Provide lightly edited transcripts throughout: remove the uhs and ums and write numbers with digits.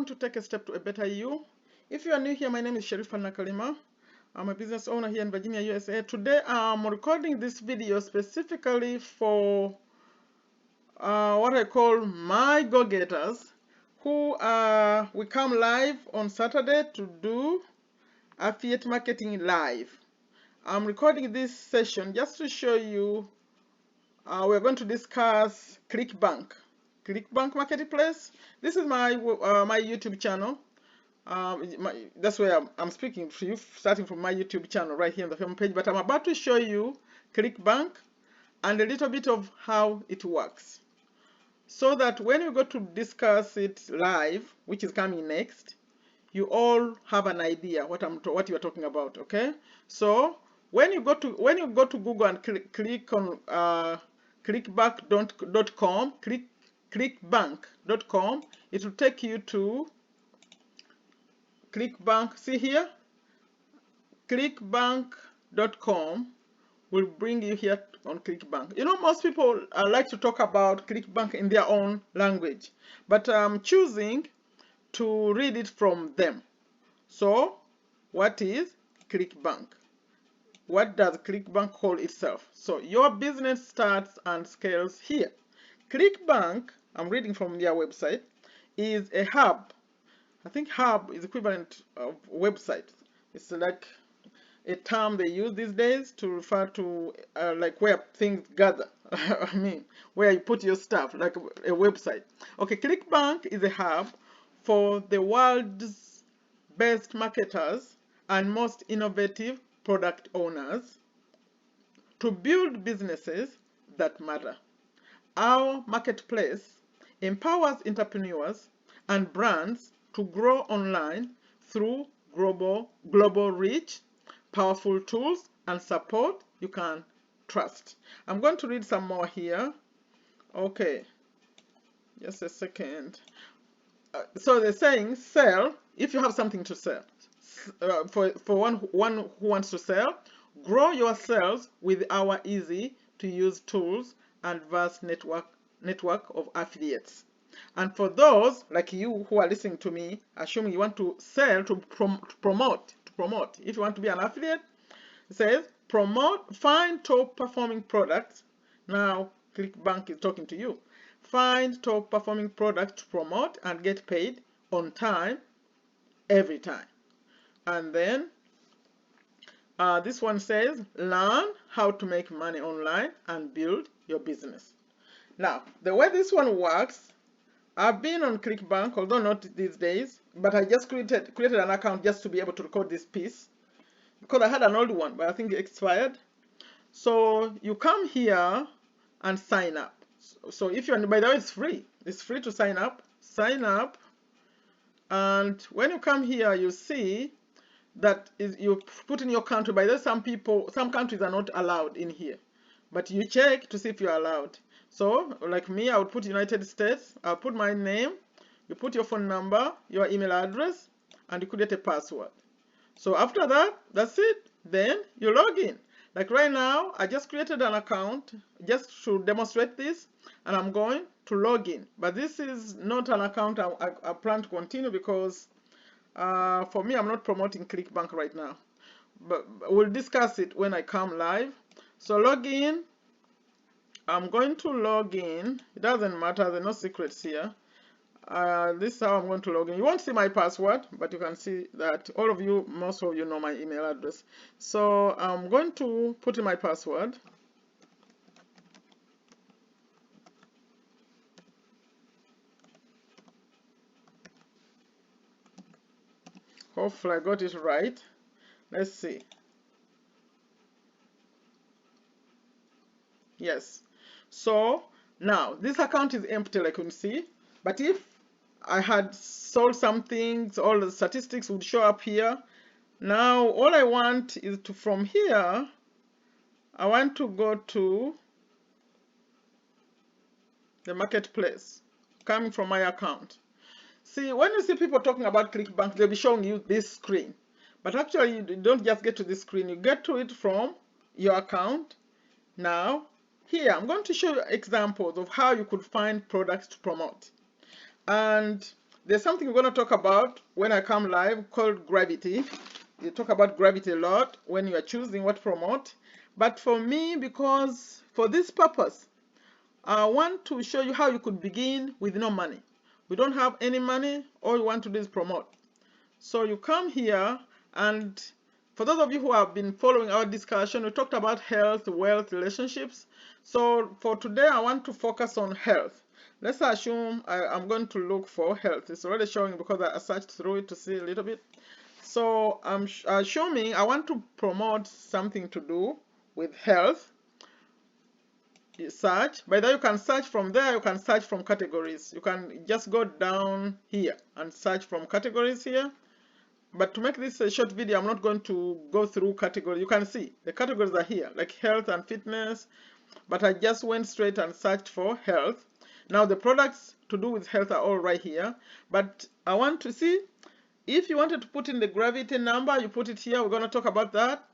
to take a step to a better you. If you are new here, my name is Sherifa Nakalema. I'm a business owner here in Virginia, USA. Today I'm recording this video specifically for what I call my go-getters who we come live on Saturday to do affiliate marketing live. I'm recording this session just to show you we're going to discuss Clickbank Marketplace. This is my my YouTube channel. That's where I'm speaking to you, starting from my YouTube channel right here on the home page. But I'm about to show you Clickbank and a little bit of how it works, so that when you go to discuss it live, which is coming next, you all have an idea what you're talking about. Okay, so when you go to Google and click on clickbank.com, clickbank.com, it will take you to Clickbank. See here, clickbank.com will bring you here on Clickbank. You know, most people like to talk about Clickbank in their own language, but I'm choosing to read it from them. So, what is Clickbank? What does Clickbank call itself? So, your business starts and scales here. Clickbank, I'm reading from their website, is a hub. I think hub is equivalent of website. It's like a term they use these days to refer to like where things gather. I mean, where you put your stuff, like a website. Okay, Clickbank is a hub for the world's best marketers and most innovative product owners to build businesses that matter. Our marketplace empowers entrepreneurs and brands to grow online through global reach, powerful tools, and support you can trust. I'm going to read some more here. Okay, just a second. So they're saying sell if you have something to sell. For one who wants to sell, grow your sales with our easy to use tools and vast network of affiliates. And for those like you who are listening to me, assuming you want to sell, to promote. If you want to be an affiliate, it says find top performing products. Now Clickbank is talking to you. Find top performing products to promote and get paid on time, every time. And then this one says learn how to make money online and build your business. Now, the way this one works, I've been on Clickbank, although not these days, but I just created an account just to be able to record this piece, because I had an old one, but I think it expired. So you come here and sign up. So if you're, by the way, it's free to sign up. And when you come here, you see that you put in your country. By the way, some countries are not allowed in here, but you check to see if you're allowed. So, like me, I would put United States, I'll put my name, you put your phone number, your email address, and you create a password. So after that, that's it. Then you log in. Like right now, I just created an account just to demonstrate this, and I'm going to log in. But this is not an account I plan to continue, because for me, I'm not promoting Clickbank right now. But we'll discuss it when I come live. So log in. I'm going to log in. It doesn't matter, there are no secrets here. This is how I'm going to log in. You won't see my password, but you can see that most of you know my email address. So I'm going to put in my password. Hopefully I got it right. Let's see. Yes. So now this account is empty, like you can see, but if I had sold some things, all the statistics would show up here. Now all I want is to, from here, I want to go to the marketplace coming from my account. See, when you see people talking about Clickbank, they'll be showing you this screen, but actually you don't just get to this screen, you get to it from your account. Now here, I'm going to show you examples of how you could find products to promote. And there's something we're going to talk about when I come live called gravity. You talk about gravity a lot when you are choosing what to promote. But for me, because for this purpose, I want to show you how you could begin with no money. We don't have any money, all you want to do is promote. So you come here, and for those of you who have been following our discussion, we talked about health, wealth, relationships. So for today, I want to focus on health. Let's assume I'm going to look for health. It's already showing because I searched through it to see a little bit. So I'm assuming I want to promote something to do with health. You search. By the way, you can search from there. You can search from categories. You can just go down here and search from categories here. But to make this a short video, I'm not going to go through categories. You can see the categories are here, like health and fitness. But I just went straight and searched for health. Now the products to do with health are all right here. But I want to see if you wanted to put in the gravity number, you put it here. We're going to talk about that,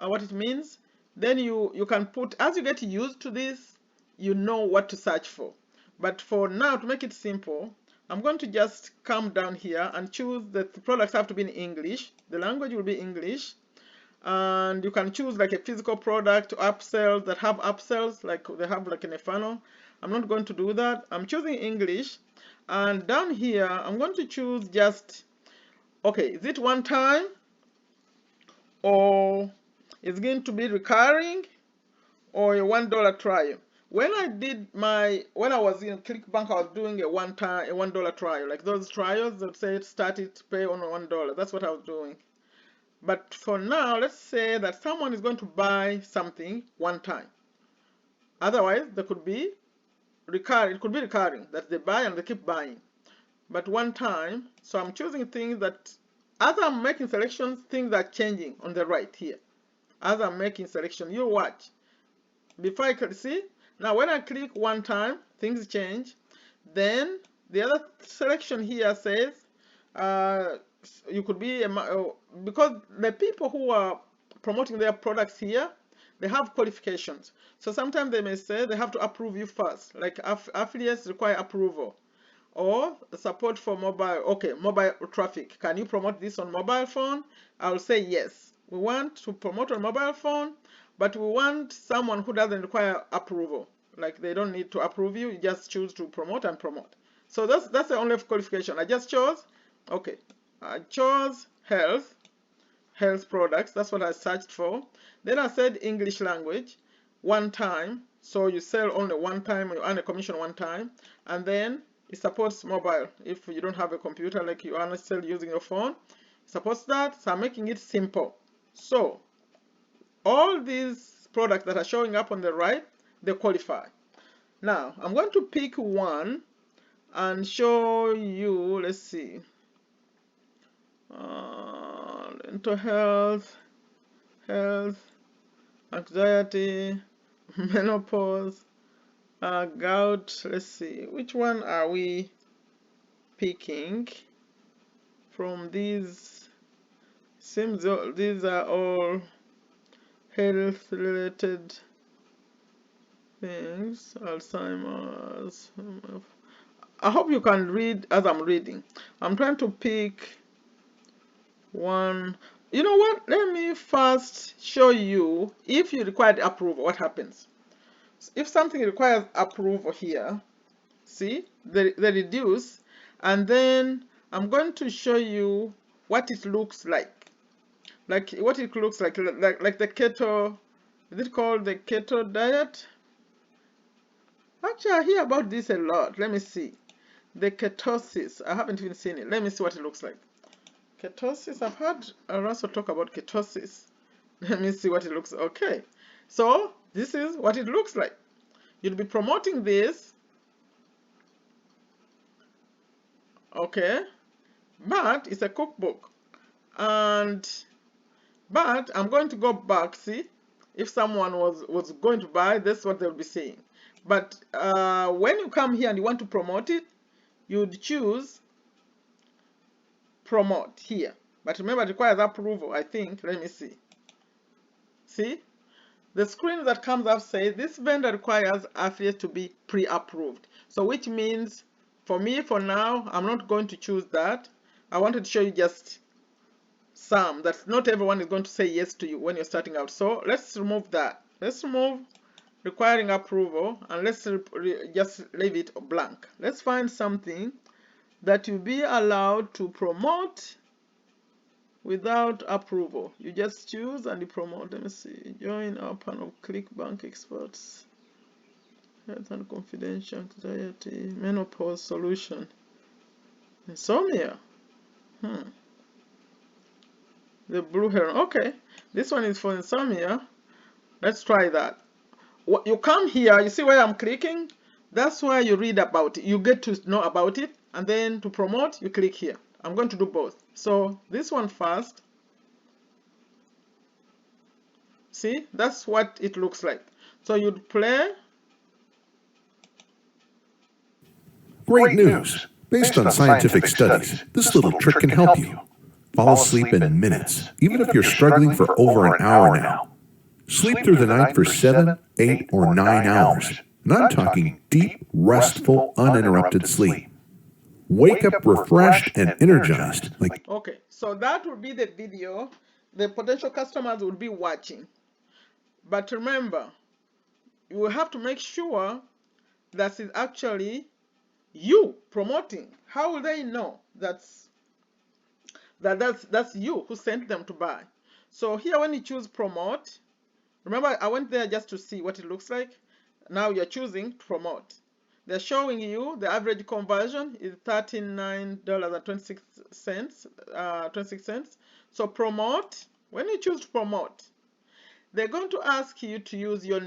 what it means. Then you can put, as you get used to this, you know what to search for. But for now, to make it simple, I'm going to just come down here and choose that the products have to be in English. The language will be English. And you can choose like a physical product, upsells that have upsells, like they have like in a funnel. I'm not going to do that. I'm choosing English. And down here, I'm going to choose just, okay, is it one time? Or it's going to be recurring, or a $1 trial. When I was in Clickbank, I was doing a $1 trial, like those trials that say start it, pay on $1. That's what I was doing. But for now, let's say that someone is going to buy something one time. Otherwise, there could be recurring. It could be recurring that they buy and they keep buying. But one time, so I'm choosing things that, as I'm making selections, things are changing on the right here. As I'm making selection, you watch. Before I can see, now when I click one time, things change. Then the other selection here says, you could be, because the people who are promoting their products here, they have qualifications. So sometimes they may say they have to approve you first, like affiliates require approval. Or support for mobile, okay, mobile traffic. Can you promote this on mobile phone? I'll say yes. We want to promote on mobile phone, but we want someone who doesn't require approval. Like they don't need to approve you, you just choose to promote and promote. So that's the only qualification. I just chose, okay, I chose health products. That's what I searched for. Then I said English language, one time. So you sell only one time, you earn a commission one time. And then it supports mobile. If you don't have a computer, like you are still using your phone, it supports that. So I'm making it simple. So all these products that are showing up on the right, they qualify. Now I'm going to pick one and show you. Let's see. Mental health, anxiety, menopause, gout. Let's see, which one are we picking from these? Seems these are all health related things. Alzheimer's. I hope you can read as I'm reading. I'm trying to pick one. You know what? Let me first show you if you require approval, what happens. If something requires approval here, see, they reduce, and then I'm going to show you what it looks like. Like what it looks like the keto, is it called the keto diet? Actually, I hear about this a lot. Let me see. The ketosis, I haven't even seen it. Let me see what it looks like. Ketosis, I've heard Russell talk about ketosis. Let me see what it looks like. Okay, so this is what it looks like. You'll be promoting this, okay, but it's a cookbook. But I'm going to go back, see, if someone was going to buy, this is what they'll be saying. But when you come here and you want to promote it, you'd choose promote here. But remember, it requires approval, I think. Let me see. See? The screen that comes up says this vendor requires affiliate to be pre-approved. So which means for me, for now, I'm not going to choose that. I wanted to show you just some. That not everyone is going to say yes to you when you're starting out. So let's remove that. Let's remove requiring approval, and let's just leave it blank. Let's find something that you'll be allowed to promote without approval. You just choose and you promote. Let me see. Join our panel of Clickbank experts. Health and confidential anxiety, menopause solution, insomnia. The blue heron. Okay, this one is for insomnia. Let's try that. You come here, you see where I'm clicking? That's where you read about it. You get to know about it, and then to promote, you click here. I'm going to do both. So this one first. See, that's what it looks like. So you'd play. Great news! Based on scientific studies, this little trick can help you. Fall asleep in minutes, even if you're struggling for over an hour now. Sleep through the night for 7, 8, or 9 hours. And I'm talking deep, restful, uninterrupted sleep. Wake up refreshed and energized. Okay, so that will be the video the potential customers will be watching. But remember, you will have to make sure that it's actually you promoting. How will they know that's you who sent them to buy? So here when you choose promote, remember I went there just to see what it looks like. Now you're choosing to promote. They're showing you the average conversion is $39.26. So promote, when you choose to promote, they're going to ask you to use your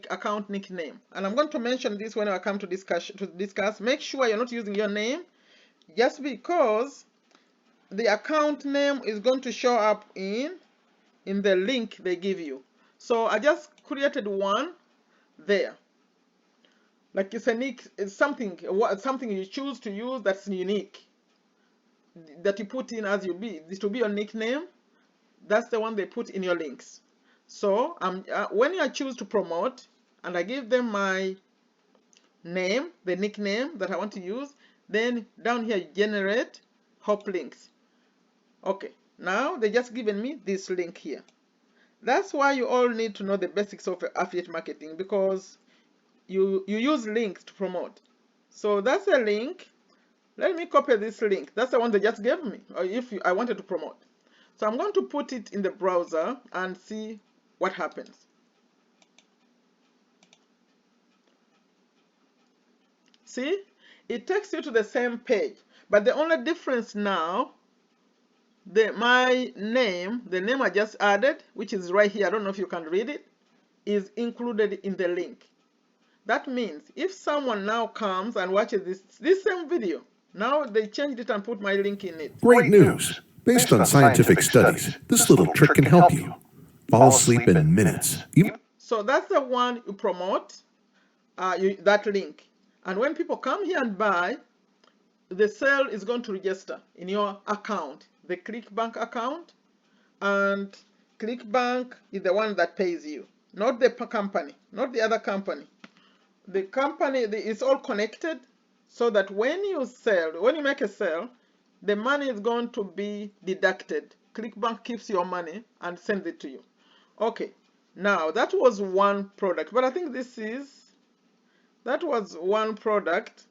account nickname. And I'm going to mention this when I come to discuss. Make sure you're not using your name, just because the account name is going to show up in the link they give you. So I just created one there. Like it's something you choose to use that's unique, that you put in as you be. This will be your nickname. That's the one they put in your links. So when I choose to promote and I give them my name, the nickname that I want to use, then down here generate hop links. Okay, now they just given me this link here. That's why you all need to know the basics of affiliate marketing, because you use links to promote. So that's a link. Let me copy this link. That's the one they just gave me, or if I wanted to promote. So I'm going to put it in the browser and see what happens. See, it takes you to the same page, but the only difference now, my name, the name I just added, which is right here, I don't know if you can read it, is included in the link. That means if someone now comes and watches this same video, now they changed it and put my link in it. Great news! Based on scientific studies, this little trick can help you. Fall asleep in minutes. So that's the one you promote, that link. And when people come here and buy, the sale is going to register in your account, the Clickbank account. And Clickbank is the one that pays you, not the company, not the other company. The company is all connected, so that when you make a sale, the money is going to be deducted. Clickbank keeps your money and sends it to you. Okay, now that was one product, but I think that was one product,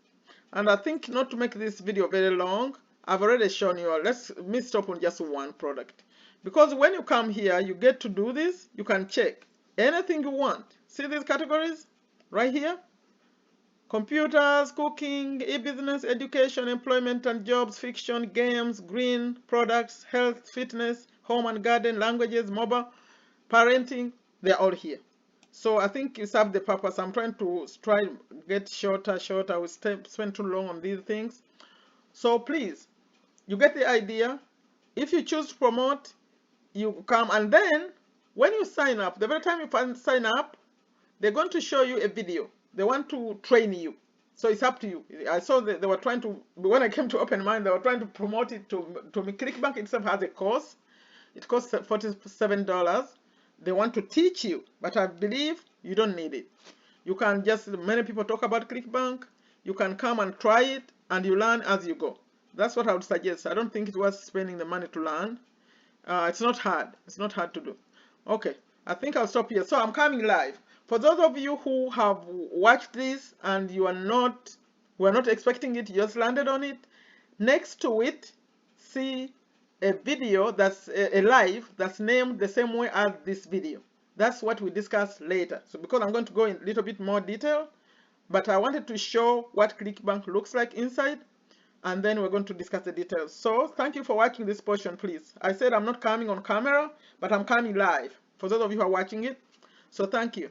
and I think not to make this video very long, I've already shown you. Let me stop on just one product, because when you come here, you get to do this. You can check anything you want. See these categories right here? Computers, cooking, e-business, education, employment and jobs, fiction, games, green products, health, fitness, home and garden, languages, mobile, parenting, they're all here. So I think you serve the purpose. I'm trying to get shorter. I will spend too long on these things. So please, you get the idea. If you choose to promote, you come, and then when you sign up, the very time you sign up, they're going to show you a video. They want to train you. So it's up to you. I saw that they were trying to, when I came to Open Mind, they were trying to promote it to me. Clickbank itself has a course. It costs $47. They want to teach you, but I believe you don't need it. You can just, many people talk about Clickbank. you can come and try it and you learn as you go. That's what I would suggest. I don't think it was spending the money to learn. It's not hard. It's not hard to do. Okay, I think I'll stop here. So I'm coming live. For those of you who have watched this and you were not expecting it, you just landed on it, next to it, see a video that's a live that's named the same way as this video. That's what we discuss later. So because I'm going to go in a little bit more detail, but I wanted to show what Clickbank looks like inside, and then we're going to discuss the details. So thank you for watching this portion, please. I said I'm not coming on camera, but I'm coming live for those of you who are watching it. So thank you.